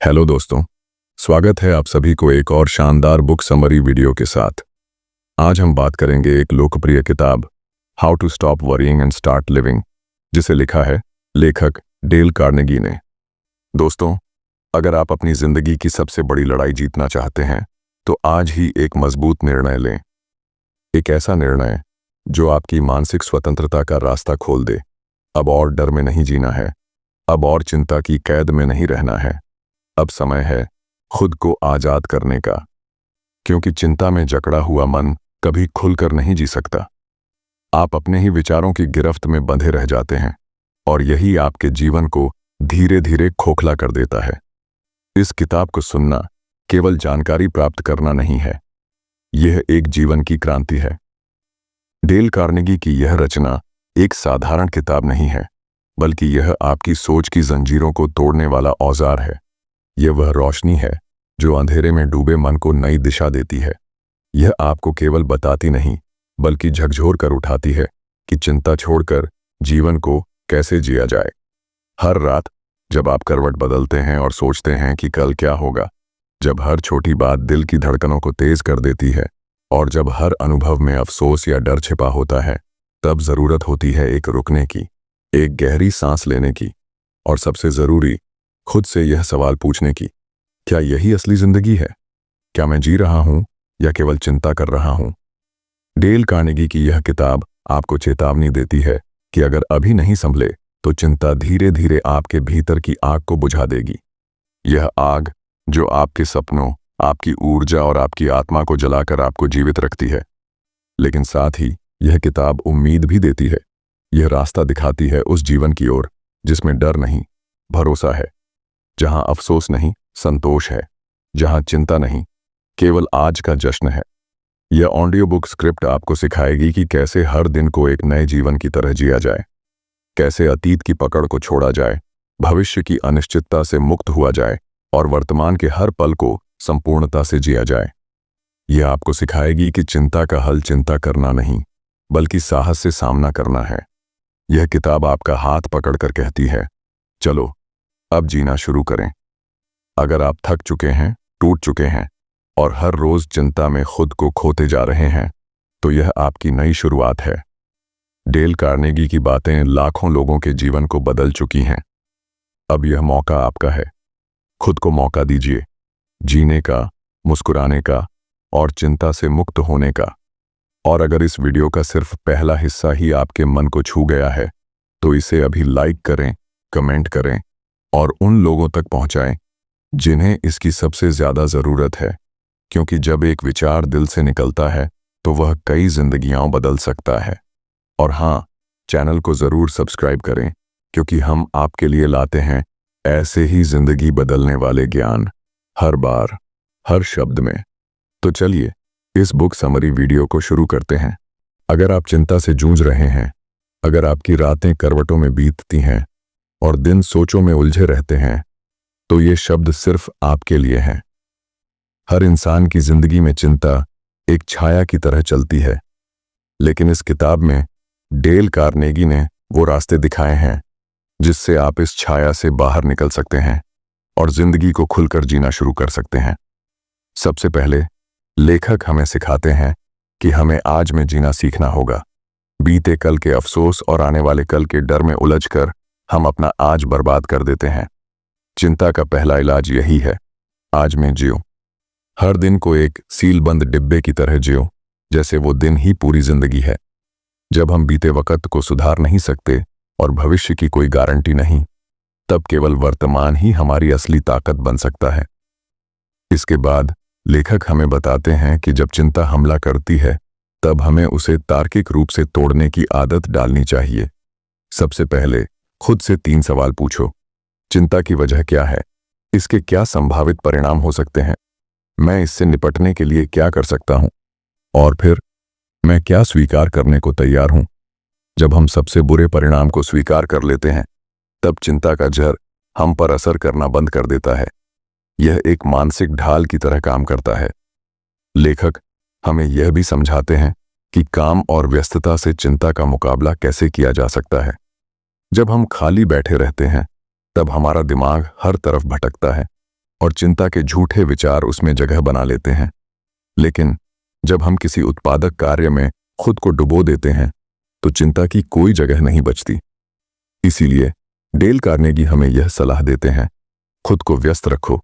Hello दोस्तों, स्वागत है आप सभी को एक और शानदार बुक समरी वीडियो के साथ। आज हम बात करेंगे एक लोकप्रिय किताब how to stop worrying and start living, जिसे लिखा है लेखक डेल कार्नेगी ने। दोस्तों, अगर आप अपनी जिंदगी की सबसे बड़ी लड़ाई जीतना चाहते हैं तो आज ही एक मजबूत निर्णय लें। एक ऐसा निर्णय जो आपकी मानसिक स्वतंत्रता का रास्ता खोल दे। अब और डर में नहीं जीना है, अब और चिंता की कैद में नहीं रहना है। अब समय है खुद को आजाद करने का, क्योंकि चिंता में जकड़ा हुआ मन कभी खुलकर नहीं जी सकता। आप अपने ही विचारों की गिरफ्त में बंधे रह जाते हैं और यही आपके जीवन को धीरे धीरे खोखला कर देता है। इस किताब को सुनना केवल जानकारी प्राप्त करना नहीं है, यह एक जीवन की क्रांति है। डेल कार्नेगी की यह रचना एक साधारण किताब नहीं है, बल्कि यह आपकी सोच की जंजीरों को तोड़ने वाला औजार है। यह वह रोशनी है जो अंधेरे में डूबे मन को नई दिशा देती है। यह आपको केवल बताती नहीं, बल्कि झकझोर कर उठाती है कि चिंता छोड़कर जीवन को कैसे जिया जाए। हर रात जब आप करवट बदलते हैं और सोचते हैं कि कल क्या होगा, जब हर छोटी बात दिल की धड़कनों को तेज कर देती है और जब हर अनुभव में अफसोस या डर छिपा होता है, तब जरूरत होती है एक रुकने की, एक गहरी सांस लेने की, और सबसे जरूरी खुद से यह सवाल पूछने की, क्या यही असली जिंदगी है? क्या मैं जी रहा हूं या केवल चिंता कर रहा हूं? डेल कार्नेगी की यह किताब आपको चेतावनी देती है कि अगर अभी नहीं संभले तो चिंता धीरे धीरे आपके भीतर की आग को बुझा देगी। यह आग जो आपके सपनों, आपकी ऊर्जा और आपकी आत्मा को जलाकर आपको जीवित रखती है। लेकिन साथ ही यह किताब उम्मीद भी देती है। यह रास्ता दिखाती है उस जीवन की ओर जिसमें डर नहीं, भरोसा है, जहां अफसोस नहीं, संतोष है, जहां चिंता नहीं, केवल आज का जश्न है। यह ऑडियो बुक स्क्रिप्ट आपको सिखाएगी कि कैसे हर दिन को एक नए जीवन की तरह जिया जाए, कैसे अतीत की पकड़ को छोड़ा जाए, भविष्य की अनिश्चितता से मुक्त हुआ जाए और वर्तमान के हर पल को संपूर्णता से जिया जाए। यह आपको सिखाएगी कि चिंता का हल चिंता करना नहीं, बल्कि साहस से सामना करना है। यह किताब आपका हाथ पकड़कर कहती है, चलो अब जीना शुरू करें। अगर आप थक चुके हैं, टूट चुके हैं और हर रोज चिंता में खुद को खोते जा रहे हैं, तो यह आपकी नई शुरुआत है। डेल कार्नेगी की बातें लाखों लोगों के जीवन को बदल चुकी हैं। अब यह मौका आपका है। खुद को मौका दीजिए, जीने का, मुस्कुराने का और चिंता से मुक्त होने का। और अगर इस वीडियो का सिर्फ पहला हिस्सा ही आपके मन को छू गया है, तो इसे अभी लाइक करें, कमेंट करें और उन लोगों तक पहुंचाएं जिन्हें इसकी सबसे ज्यादा जरूरत है, क्योंकि जब एक विचार दिल से निकलता है तो वह कई जिंदगियां बदल सकता है। और हाँ, चैनल को जरूर सब्सक्राइब करें, क्योंकि हम आपके लिए लाते हैं ऐसे ही जिंदगी बदलने वाले ज्ञान, हर बार, हर शब्द में। तो चलिए इस बुक समरी वीडियो को शुरू करते हैं। अगर आप चिंता से जूझ रहे हैं, अगर आपकी रातें करवटों में बीतती हैं और दिन सोचों में उलझे रहते हैं, तो ये शब्द सिर्फ आपके लिए हैं। हर इंसान की जिंदगी में चिंता एक छाया की तरह चलती है, लेकिन इस किताब में डेल कार्नेगी ने वो रास्ते दिखाए हैं जिससे आप इस छाया से बाहर निकल सकते हैं और जिंदगी को खुलकर जीना शुरू कर सकते हैं। सबसे पहले लेखक हमें सिखाते हैं कि हमें आज में जीना सीखना होगा। बीते कल के अफसोस और आने वाले कल के डर में उलझकर हम अपना आज बर्बाद कर देते हैं। चिंता का पहला इलाज यही है, आज में जियो। हर दिन को एक सीलबंद डिब्बे की तरह जियो, जैसे वो दिन ही पूरी जिंदगी है। जब हम बीते वक्त को सुधार नहीं सकते और भविष्य की कोई गारंटी नहीं, तब केवल वर्तमान ही हमारी असली ताकत बन सकता है। इसके बाद लेखक हमें बताते हैं कि जब चिंता हमला करती है, तब हमें उसे तार्किक रूप से तोड़ने की आदत डालनी चाहिए। सबसे पहले खुद से 3 सवाल पूछो। चिंता की वजह क्या है? इसके क्या संभावित परिणाम हो सकते हैं? मैं इससे निपटने के लिए क्या कर सकता हूं? और फिर मैं क्या स्वीकार करने को तैयार हूं? जब हम सबसे बुरे परिणाम को स्वीकार कर लेते हैं, तब चिंता का जहर हम पर असर करना बंद कर देता है। यह एक मानसिक ढाल की तरह काम करता है। लेखक हमें यह भी समझाते हैं कि काम और व्यस्तता से चिंता का मुकाबला कैसे किया जा सकता है। जब हम खाली बैठे रहते हैं, तब हमारा दिमाग हर तरफ भटकता है। और चिंता के झूठे विचार उसमें जगह बना लेते हैं। लेकिन जब हम किसी उत्पादक कार्य में खुद को डुबो देते हैं तो चिंता की कोई जगह नहीं बचती। इसीलिए डेल कार्नेगी हमें यह सलाह देते हैं, खुद को व्यस्त रखो,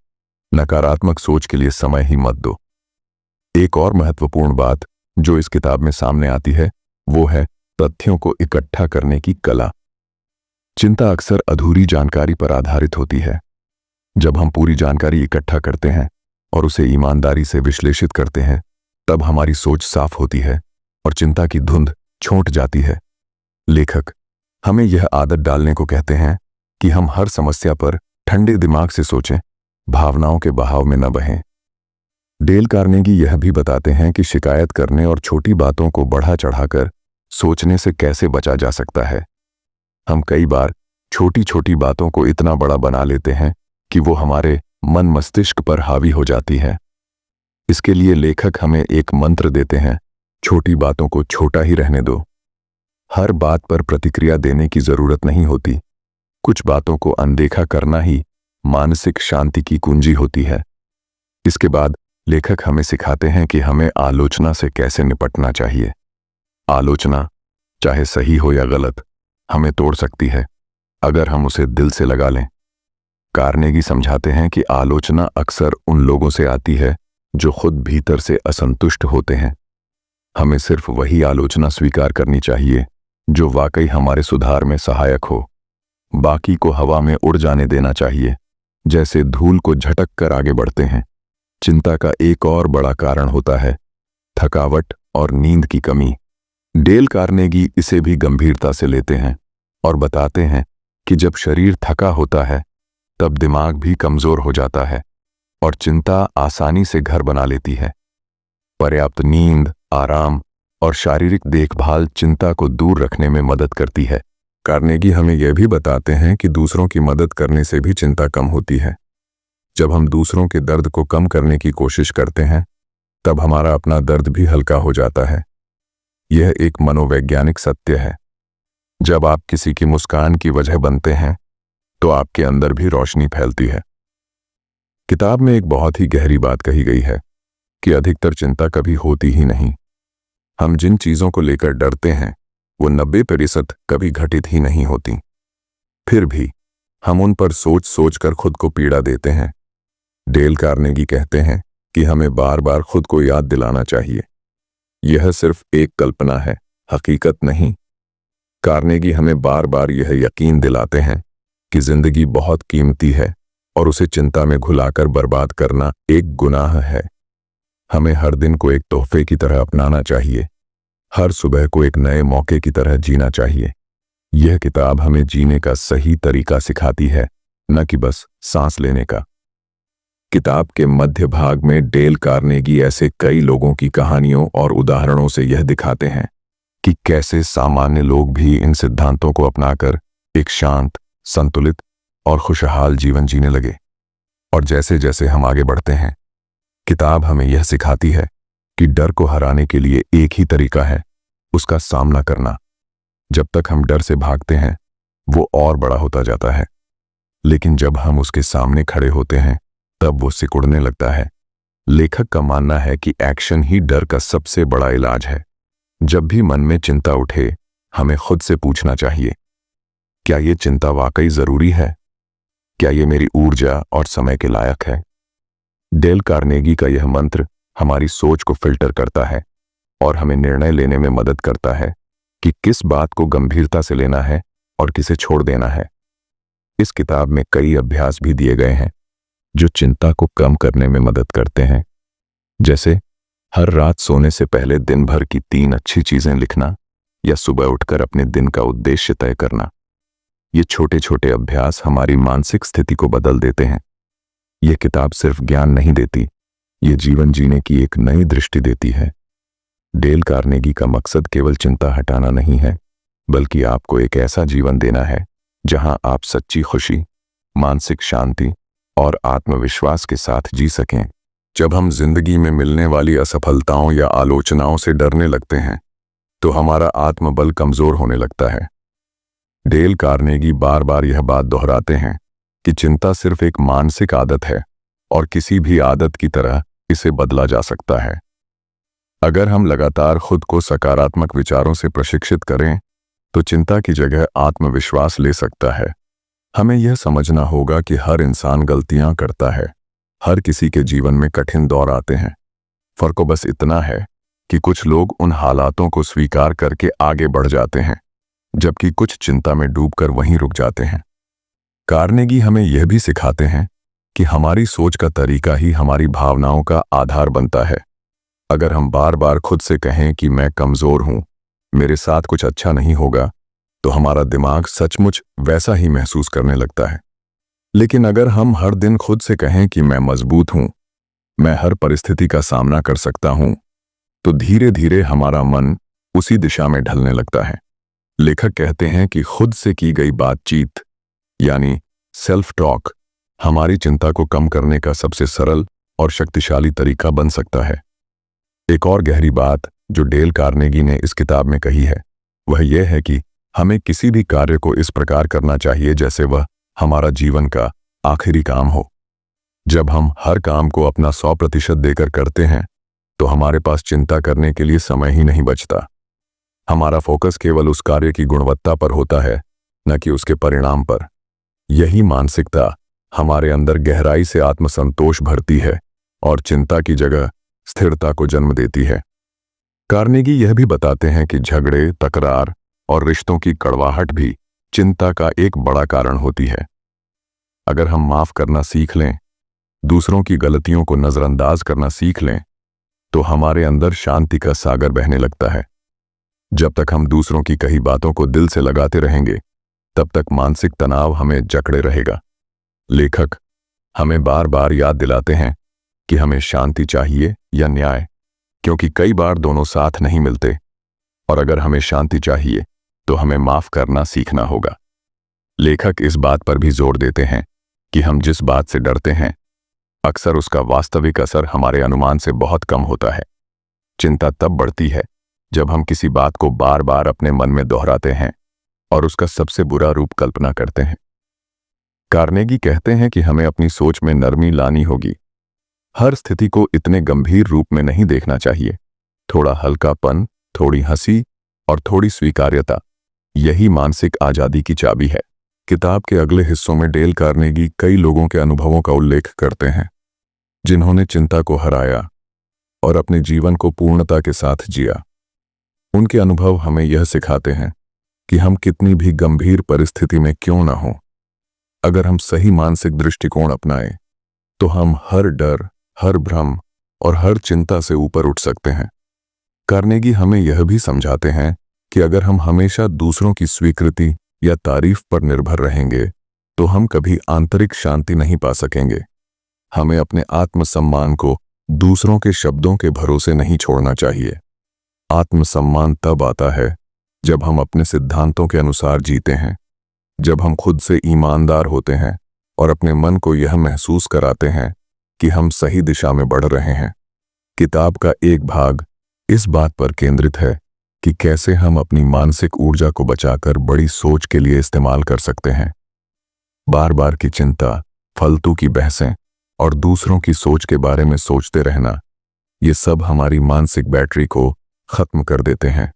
नकारात्मक सोच के लिए समय ही मत दो। एक और महत्वपूर्ण बात जो इस किताब में सामने आती है वो है तथ्यों को इकट्ठा करने की कला। चिंता अक्सर अधूरी जानकारी पर आधारित होती है। जब हम पूरी जानकारी इकट्ठा करते हैं और उसे ईमानदारी से विश्लेषित करते हैं तब हमारी सोच साफ होती है और चिंता की धुंध छूट जाती है। लेखक हमें यह आदत डालने को कहते हैं कि हम हर समस्या पर ठंडे दिमाग से सोचें, भावनाओं के बहाव में न बहें। डेल कार्नेगी यह भी बताते हैं कि शिकायत करने और छोटी बातों को बढ़ा चढ़ाकर सोचने से कैसे बचा जा सकता है। हम कई बार छोटी छोटी बातों को इतना बड़ा बना लेते हैं कि वो हमारे मन मस्तिष्क पर हावी हो जाती है। इसके लिए लेखक हमें एक मंत्र देते हैं, छोटी बातों को छोटा ही रहने दो। हर बात पर प्रतिक्रिया देने की जरूरत नहीं होती। कुछ बातों को अनदेखा करना ही मानसिक शांति की कुंजी होती है। इसके बाद लेखक हमें सिखाते हैं कि हमें आलोचना से कैसे निपटना चाहिए। आलोचना, चाहे सही हो या गलत, हमें तोड़ सकती है अगर हम उसे दिल से लगा लें। कार्नेगी समझाते हैं कि आलोचना अक्सर उन लोगों से आती है जो खुद भीतर से असंतुष्ट होते हैं। हमें सिर्फ वही आलोचना स्वीकार करनी चाहिए जो वाकई हमारे सुधार में सहायक हो। बाकी को हवा में उड़ जाने देना चाहिए, जैसे धूल को झटक कर आगे बढ़ते हैं। चिंता का एक और बड़ा कारण होता है थकावट और नींद की कमी। डेल कार्नेगी इसे भी गंभीरता से लेते हैं और बताते हैं कि जब शरीर थका होता है तब दिमाग भी कमजोर हो जाता है और चिंता आसानी से घर बना लेती है। पर्याप्त नींद, आराम और शारीरिक देखभाल चिंता को दूर रखने में मदद करती है। कार्नेगी हमें यह भी बताते हैं कि दूसरों की मदद करने से भी चिंता कम होती है। जब हम दूसरों के दर्द को कम करने की कोशिश करते हैं तब हमारा अपना दर्द भी हल्का हो जाता है। यह एक मनोवैज्ञानिक सत्य है। जब आप किसी की मुस्कान की वजह बनते हैं तो आपके अंदर भी रोशनी फैलती है। किताब में एक बहुत ही गहरी बात कही गई है कि अधिकतर चिंता कभी होती ही नहीं। हम जिन चीजों को लेकर डरते हैं वो 90% कभी घटित ही नहीं होती। फिर भी हम उन पर सोच सोच कर खुद को पीड़ा देते हैं। डेल कार्नेगी कहते हैं कि हमें बार बार खुद को याद दिलाना चाहिए, यह सिर्फ एक कल्पना है, हकीकत नहीं। कार्नेगी हमें बार बार यह यकीन दिलाते हैं कि जिंदगी बहुत कीमती है और उसे चिंता में घुलाकर बर्बाद करना एक गुनाह है। हमें हर दिन को एक तोहफे की तरह अपनाना चाहिए, हर सुबह को एक नए मौके की तरह जीना चाहिए। यह किताब हमें जीने का सही तरीका सिखाती है, न कि बस सांस लेने का। किताब के मध्य भाग में डेल कार्नेगी ऐसे कई लोगों की कहानियों और उदाहरणों से यह दिखाते हैं कि कैसे सामान्य लोग भी इन सिद्धांतों को अपनाकर एक शांत, संतुलित और खुशहाल जीवन जीने लगे। और जैसे जैसे हम आगे बढ़ते हैं, किताब हमें यह सिखाती है कि डर को हराने के लिए एक ही तरीका है, उसका सामना करना। जब तक हम डर से भागते हैं वो और बड़ा होता जाता है, लेकिन जब हम उसके सामने खड़े होते हैं तब वो सिकुड़ने लगता है। लेखक का मानना है कि एक्शन ही डर का सबसे बड़ा इलाज है। जब भी मन में चिंता उठे, हमें खुद से पूछना चाहिए, क्या ये चिंता वाकई जरूरी है? क्या ये मेरी ऊर्जा और समय के लायक है? डेल कार्नेगी का यह मंत्र हमारी सोच को फिल्टर करता है और हमें निर्णय लेने में मदद करता है कि किस बात को गंभीरता से लेना है और किसे छोड़ देना है। इस किताब में कई अभ्यास भी दिए गए हैं जो चिंता को कम करने में मदद करते हैं, जैसे हर रात सोने से पहले दिन भर की 3 अच्छी चीजें लिखना या सुबह उठकर अपने दिन का उद्देश्य तय करना। ये छोटे छोटे अभ्यास हमारी मानसिक स्थिति को बदल देते हैं। यह किताब सिर्फ ज्ञान नहीं देती, ये जीवन जीने की एक नई दृष्टि देती है। डेल कार्नेगी का मकसद केवल चिंता हटाना नहीं है, बल्कि आपको एक ऐसा जीवन देना है जहां आप सच्ची खुशी, मानसिक शांति और आत्मविश्वास के साथ जी सकें। जब हम जिंदगी में मिलने वाली असफलताओं या आलोचनाओं से डरने लगते हैं तो हमारा आत्मबल कमजोर होने लगता है। डेल कार्नेगी बार बार यह बात दोहराते हैं कि चिंता सिर्फ एक मानसिक आदत है और किसी भी आदत की तरह इसे बदला जा सकता है। अगर हम लगातार खुद को सकारात्मक विचारों से प्रशिक्षित करें तो चिंता की जगह आत्मविश्वास ले सकता है। हमें यह समझना होगा कि हर इंसान गलतियां करता है, हर किसी के जीवन में कठिन दौर आते हैं। फर्क बस इतना है कि कुछ लोग उन हालातों को स्वीकार करके आगे बढ़ जाते हैं, जबकि कुछ चिंता में डूबकर वहीं रुक जाते हैं। कार्नेगी हमें यह भी सिखाते हैं कि हमारी सोच का तरीका ही हमारी भावनाओं का आधार बनता है। अगर हम बार बार खुद से कहें कि मैं कमजोर हूं, मेरे साथ कुछ अच्छा नहीं होगा, तो हमारा दिमाग सचमुच वैसा ही महसूस करने लगता है। लेकिन अगर हम हर दिन खुद से कहें कि मैं मजबूत हूं, मैं हर परिस्थिति का सामना कर सकता हूं, तो धीरे धीरे हमारा मन उसी दिशा में ढलने लगता है। लेखक कहते हैं कि खुद से की गई बातचीत यानी सेल्फ टॉक हमारी चिंता को कम करने का सबसे सरल और शक्तिशाली तरीका बन सकता है। एक और गहरी बात जो डेल कार्नेगी ने इस किताब में कही है वह यह है कि हमें किसी भी कार्य को इस प्रकार करना चाहिए जैसे वह हमारा जीवन का आखिरी काम हो। जब हम हर काम को अपना 100% देकर करते हैं तो हमारे पास चिंता करने के लिए समय ही नहीं बचता। हमारा फोकस केवल उस कार्य की गुणवत्ता पर होता है, न कि उसके परिणाम पर। यही मानसिकता हमारे अंदर गहराई से आत्मसंतोष भरती है और चिंता की जगह स्थिरता को जन्म देती है। कार्नेगी यह भी बताते हैं कि झगड़े, तकरार और रिश्तों की कड़वाहट भी चिंता का एक बड़ा कारण होती है। अगर हम माफ करना सीख लें, दूसरों की गलतियों को नजरअंदाज करना सीख लें, तो हमारे अंदर शांति का सागर बहने लगता है। जब तक हम दूसरों की कही बातों को दिल से लगाते रहेंगे, तब तक मानसिक तनाव हमें जकड़े रहेगा। लेखक हमें बार बार याद दिलाते हैं कि हमें शांति चाहिए या न्याय, क्योंकि कई बार दोनों साथ नहीं मिलते। और अगर हमें शांति चाहिए तो हमें माफ करना सीखना होगा। लेखक इस बात पर भी जोर देते हैं कि हम जिस बात से डरते हैं, अक्सर उसका वास्तविक असर हमारे अनुमान से बहुत कम होता है। चिंता तब बढ़ती है जब हम किसी बात को बार बार अपने मन में दोहराते हैं और उसका सबसे बुरा रूप कल्पना करते हैं। कार्नेगी कहते हैं कि हमें अपनी सोच में नरमी लानी होगी। हर स्थिति को इतने गंभीर रूप में नहीं देखना चाहिए। थोड़ा हल्कापन, थोड़ी हंसी और थोड़ी स्वीकार्यता, यही मानसिक आजादी की चाबी है। किताब के अगले हिस्सों में डेल कार्नेगी कई लोगों के अनुभवों का उल्लेख करते हैं जिन्होंने चिंता को हराया और अपने जीवन को पूर्णता के साथ जिया। उनके अनुभव हमें यह सिखाते हैं कि हम कितनी भी गंभीर परिस्थिति में क्यों न हों, अगर हम सही मानसिक दृष्टिकोण अपनाएं तो हम हर डर, हर भ्रम और हर चिंता से ऊपर उठ सकते हैं। कार्नेगी हमें यह भी समझाते हैं कि अगर हम हमेशा दूसरों की स्वीकृति या तारीफ पर निर्भर रहेंगे तो हम कभी आंतरिक शांति नहीं पा सकेंगे। हमें अपने आत्मसम्मान को दूसरों के शब्दों के भरोसे नहीं छोड़ना चाहिए। आत्मसम्मान तब आता है जब हम अपने सिद्धांतों के अनुसार जीते हैं, जब हम खुद से ईमानदार होते हैं और अपने मन को यह महसूस कराते हैं कि हम सही दिशा में बढ़ रहे हैं। किताब का एक भाग इस बात पर केंद्रित है कि कैसे हम अपनी मानसिक ऊर्जा को बचाकर बड़ी सोच के लिए इस्तेमाल कर सकते हैं। बार बार की चिंता, फालतू की बहसें और दूसरों की सोच के बारे में सोचते रहना, ये सब हमारी मानसिक बैटरी को खत्म कर देते हैं।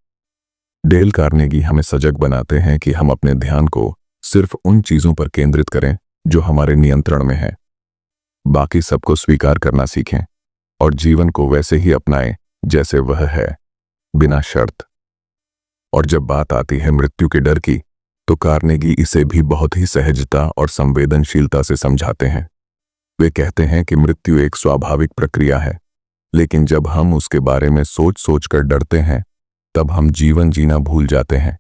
डेल कार्नेगी हमें सजग बनाते हैं कि हम अपने ध्यान को सिर्फ उन चीजों पर केंद्रित करें जो हमारे नियंत्रण में है। बाकी सबको स्वीकार करना सीखें और जीवन को वैसे ही अपनाएं जैसे वह है, बिना शर्त। और जब बात आती है मृत्यु के डर की, तो कार्नेगी इसे भी बहुत ही सहजता और संवेदनशीलता से समझाते हैं। वे कहते हैं कि मृत्यु एक स्वाभाविक प्रक्रिया है, लेकिन जब हम उसके बारे में सोच सोच कर डरते हैं, तब हम जीवन जीना भूल जाते हैं।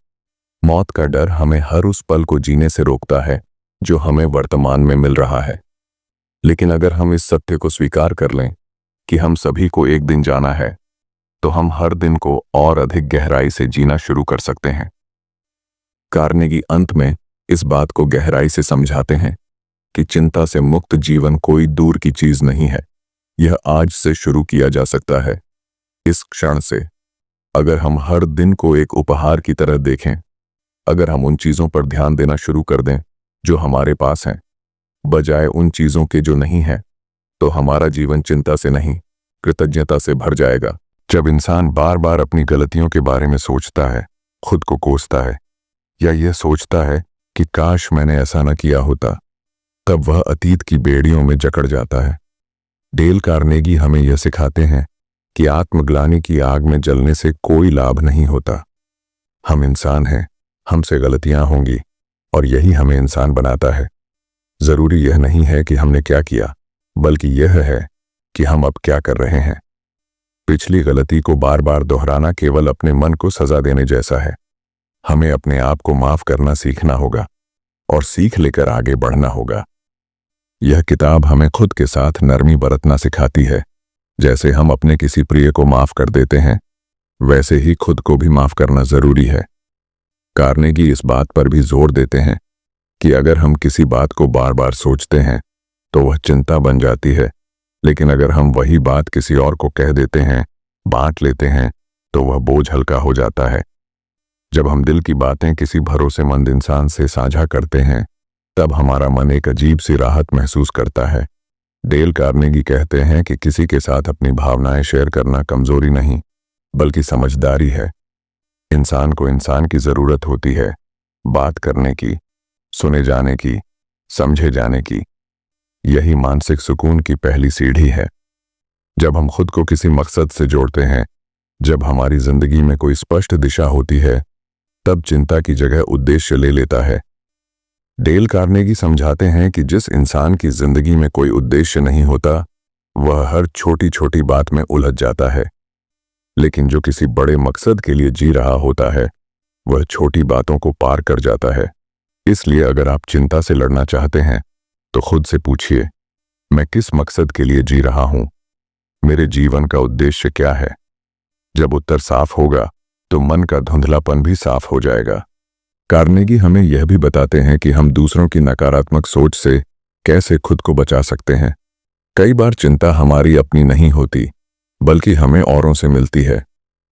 मौत का डर हमें हर उस पल को जीने से रोकता है जो हमें वर्तमान में मिल रहा है। लेकिन अगर हम इस सत्य को स्वीकार कर लें कि हम सभी को एक दिन जाना है, तो हम हर दिन को और अधिक गहराई से जीना शुरू कर सकते हैं। कार्नेगी अंत में इस बात को गहराई से समझाते हैं कि चिंता से मुक्त जीवन कोई दूर की चीज नहीं है। यह आज से शुरू किया जा सकता है, इस क्षण से। अगर हम हर दिन को एक उपहार की तरह देखें, अगर हम उन चीजों पर ध्यान देना शुरू कर दें जो हमारे पास हैं, बजाय उन चीजों के जो नहीं है, तो हमारा जीवन चिंता से नहीं, कृतज्ञता से भर जाएगा। जब इंसान बार बार अपनी गलतियों के बारे में सोचता है, खुद को कोसता है, या यह सोचता है कि काश मैंने ऐसा न किया होता, तब वह अतीत की बेड़ियों में जकड़ जाता है। डेल कार्नेगी हमें यह सिखाते हैं कि आत्मग्लानि की आग में जलने से कोई लाभ नहीं होता। हम इंसान हैं, हमसे गलतियां होंगी, और यही हमें इंसान बनाता है। जरूरी यह नहीं है कि हमने क्या किया, बल्कि यह है कि हम अब क्या कर रहे हैं। पिछली गलती को बार बार दोहराना केवल अपने मन को सजा देने जैसा है। हमें अपने आप को माफ करना सीखना होगा और सीख लेकर आगे बढ़ना होगा। यह किताब हमें खुद के साथ नरमी बरतना सिखाती है। जैसे हम अपने किसी प्रिय को माफ कर देते हैं, वैसे ही खुद को भी माफ करना जरूरी है। कार्नेगी इस बात पर भी जोर देते हैं कि अगर हम किसी बात को बार बार सोचते हैं तो वह चिंता बन जाती है, लेकिन अगर हम वही बात किसी और को कह देते हैं, बांट लेते हैं, तो वह बोझ हल्का हो जाता है। जब हम दिल की बातें किसी भरोसेमंद इंसान से साझा करते हैं, तब हमारा मन एक अजीब सी राहत महसूस करता है। डेल कार्नेगी कहते हैं कि किसी के साथ अपनी भावनाएं शेयर करना कमजोरी नहीं, बल्कि समझदारी है। इंसान को इंसान की जरूरत होती है, बात करने की, सुने जाने की, समझे जाने की। यही मानसिक सुकून की पहली सीढ़ी है। जब हम खुद को किसी मकसद से जोड़ते हैं, जब हमारी जिंदगी में कोई स्पष्ट दिशा होती है, तब चिंता की जगह उद्देश्य ले लेता है। डेल कार्नेगी समझाते हैं कि जिस इंसान की जिंदगी में कोई उद्देश्य नहीं होता, वह हर छोटी छोटी बात में उलझ जाता है। लेकिन जो किसी बड़े मकसद के लिए जी रहा होता है, वह छोटी बातों को पार कर जाता है। इसलिए अगर आप चिंता से लड़ना चाहते हैं, तो खुद से पूछिए, मैं किस मकसद के लिए जी रहा हूं? मेरे जीवन का उद्देश्य क्या है? जब उत्तर साफ होगा, तो मन का धुंधलापन भी साफ हो जाएगा। कार्नेगी हमें यह भी बताते हैं कि हम दूसरों की नकारात्मक सोच से कैसे खुद को बचा सकते हैं। कई बार चिंता हमारी अपनी नहीं होती, बल्कि हमें औरों से मिलती है।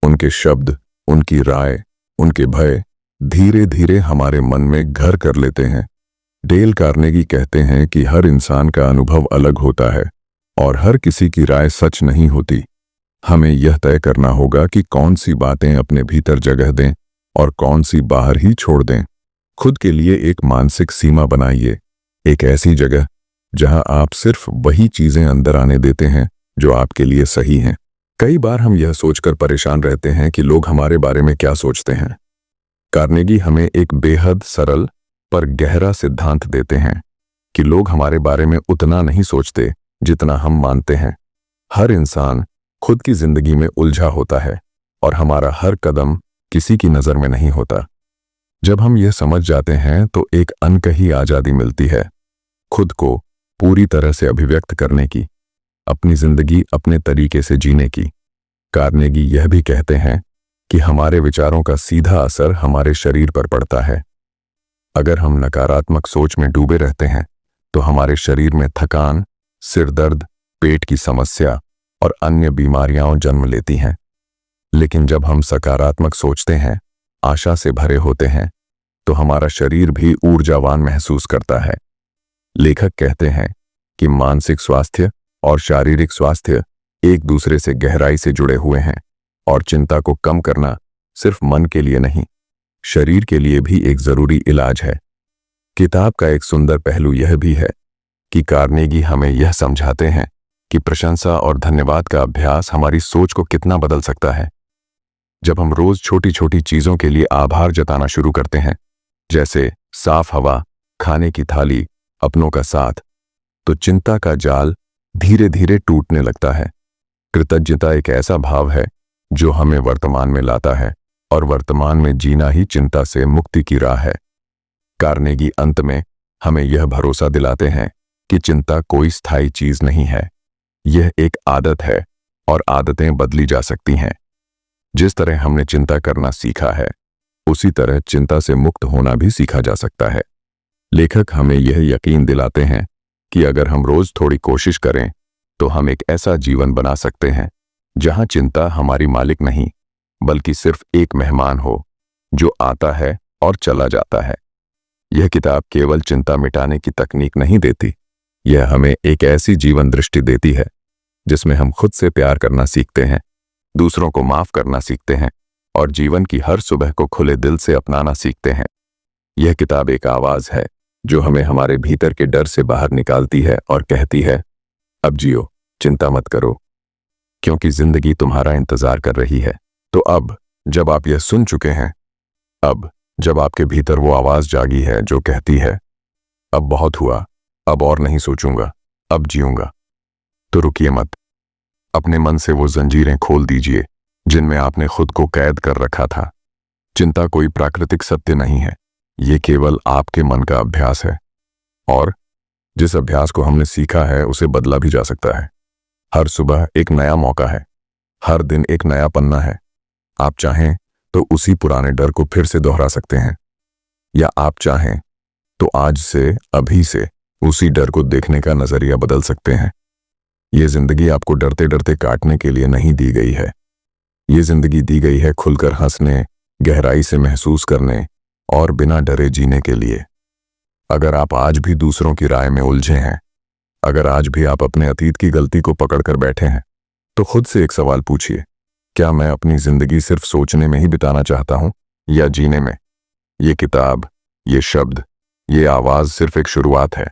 उनके शब्द, उनकी राय, उनके भय धीरे धीरे हमारे मन में घर कर लेते हैं। डेल कार्नेगी कहते हैं कि हर इंसान का अनुभव अलग होता है और हर किसी की राय सच नहीं होती। हमें यह तय करना होगा कि कौन सी बातें अपने भीतर जगह दें और कौन सी बाहर ही छोड़ दें। खुद के लिए एक मानसिक सीमा बनाइए, एक ऐसी जगह जहां आप सिर्फ वही चीजें अंदर आने देते हैं जो आपके लिए सही हैं। कई बार हम यह सोचकर परेशान रहते हैं कि लोग हमारे बारे में क्या सोचते हैं। कार्नेगी हमें एक बेहद सरल पर गहरा सिद्धांत देते हैं कि लोग हमारे बारे में उतना नहीं सोचते जितना हम मानते हैं। हर इंसान खुद की जिंदगी में उलझा होता है और हमारा हर कदम किसी की नजर में नहीं होता। जब हम यह समझ जाते हैं तो एक अनकही आजादी मिलती है, खुद को पूरी तरह से अभिव्यक्त करने की, अपनी जिंदगी अपने तरीके से जीने की। कार्नेगी यह भी कहते हैं कि हमारे विचारों का सीधा असर हमारे शरीर पर पड़ता है। अगर हम नकारात्मक सोच में डूबे रहते हैं, तो हमारे शरीर में थकान, सिर दर्द, पेट की समस्या और अन्य बीमारियां जन्म लेती हैं। लेकिन जब हम सकारात्मक सोचते हैं, आशा से भरे होते हैं, तो हमारा शरीर भी ऊर्जावान महसूस करता है। लेखक कहते हैं कि मानसिक स्वास्थ्य और शारीरिक स्वास्थ्य एक दूसरे से गहराई से जुड़े हुए हैं और चिंता को कम करना सिर्फ मन के लिए नहीं, शरीर के लिए भी एक जरूरी इलाज है। किताब का एक सुंदर पहलू यह भी है कि कार्नेगी हमें यह समझाते हैं कि प्रशंसा और धन्यवाद का अभ्यास हमारी सोच को कितना बदल सकता है। जब हम रोज छोटी छोटी चीजों के लिए आभार जताना शुरू करते हैं, जैसे साफ हवा, खाने की थाली, अपनों का साथ, तो चिंता का जाल धीरे धीरे टूटने लगता है। कृतज्ञता एक ऐसा भाव है जो हमें वर्तमान में लाता है, और वर्तमान में जीना ही चिंता से मुक्ति की राह है। कार्नेगी अंत में हमें यह भरोसा दिलाते हैं कि चिंता कोई स्थायी चीज नहीं है, यह एक आदत है और आदतें बदली जा सकती हैं। जिस तरह हमने चिंता करना सीखा है, उसी तरह चिंता से मुक्त होना भी सीखा जा सकता है। लेखक हमें यह यकीन दिलाते हैं कि अगर हम रोज थोड़ी कोशिश करें, तो हम एक ऐसा जीवन बना सकते हैं जहां चिंता हमारी मालिक नहीं, बल्कि सिर्फ एक मेहमान हो जो आता है और चला जाता है। यह किताब केवल चिंता मिटाने की तकनीक नहीं देती, यह हमें एक ऐसी जीवन दृष्टि देती है जिसमें हम खुद से प्यार करना सीखते हैं, दूसरों को माफ करना सीखते हैं और जीवन की हर सुबह को खुले दिल से अपनाना सीखते हैं। यह किताब एक आवाज है जो हमें हमारे भीतर के डर से बाहर निकालती है और कहती है, अब जियो, चिंता मत करो, क्योंकि जिंदगी तुम्हारा इंतजार कर रही है। तो अब जब आप यह सुन चुके हैं, अब जब आपके भीतर वो आवाज जागी है जो कहती है, अब बहुत हुआ, अब और नहीं सोचूंगा, अब जीऊंगा, तो रुकिए मत। अपने मन से वो जंजीरें खोल दीजिए जिनमें आपने खुद को कैद कर रखा था। चिंता कोई प्राकृतिक सत्य नहीं है, ये केवल आपके मन का अभ्यास है, और जिस अभ्यास को हमने सीखा है उसे बदला भी जा सकता है। हर सुबह एक नया मौका है, हर दिन एक नया पन्ना है। आप चाहें तो उसी पुराने डर को फिर से दोहरा सकते हैं, या आप चाहें तो आज से, अभी से उसी डर को देखने का नजरिया बदल सकते हैं। ये जिंदगी आपको डरते डरते काटने के लिए नहीं दी गई है। ये जिंदगी दी गई है खुलकर हंसने, गहराई से महसूस करने और बिना डरे जीने के लिए। अगर आप आज भी दूसरों की राय में उलझे हैं, अगर आज भी आप अपने अतीत की गलती को पकड़कर बैठे हैं, तो खुद से एक सवाल पूछिए, क्या मैं अपनी जिंदगी सिर्फ सोचने में ही बिताना चाहता हूं या जीने में? ये किताब, ये शब्द, ये आवाज सिर्फ एक शुरुआत है।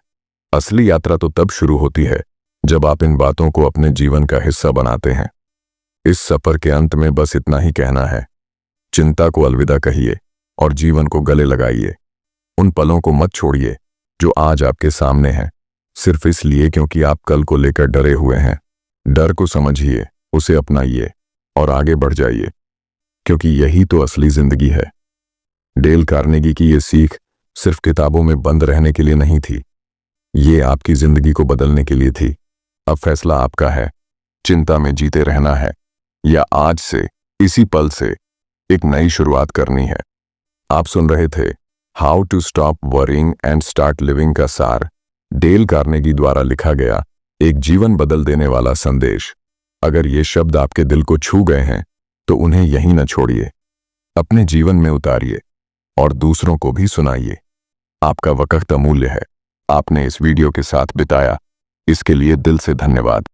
असली यात्रा तो तब शुरू होती है जब आप इन बातों को अपने जीवन का हिस्सा बनाते हैं। इस सफर के अंत में बस इतना ही कहना है, चिंता को अलविदा कहिए और जीवन को गले लगाइए। उन पलों को मत छोड़िए जो आज आपके सामने हैं, सिर्फ इसलिए क्योंकि आप कल को लेकर डरे हुए हैं। डर को समझिए, उसे अपनाइए और आगे बढ़ जाइए, क्योंकि यही तो असली जिंदगी है। डेल कार्नेगी की ये सीख सिर्फ किताबों में बंद रहने के लिए नहीं थी, ये आपकी जिंदगी को बदलने के लिए थी। अब फैसला आपका है, चिंता में जीते रहना है या आज से, इसी पल से एक नई शुरुआत करनी है। आप सुन रहे थे how to stop worrying and start living का सार, डेल कार्नेगी द्वारा लिखा गया एक जीवन बदल देने वाला संदेश। अगर ये शब्द आपके दिल को छू गए हैं तो उन्हें यहीं न छोड़िए, अपने जीवन में उतारिए और दूसरों को भी सुनाइए। आपका वक्त अमूल्य है, आपने इस वीडियो के साथ बिताया, इसके लिए दिल से धन्यवाद।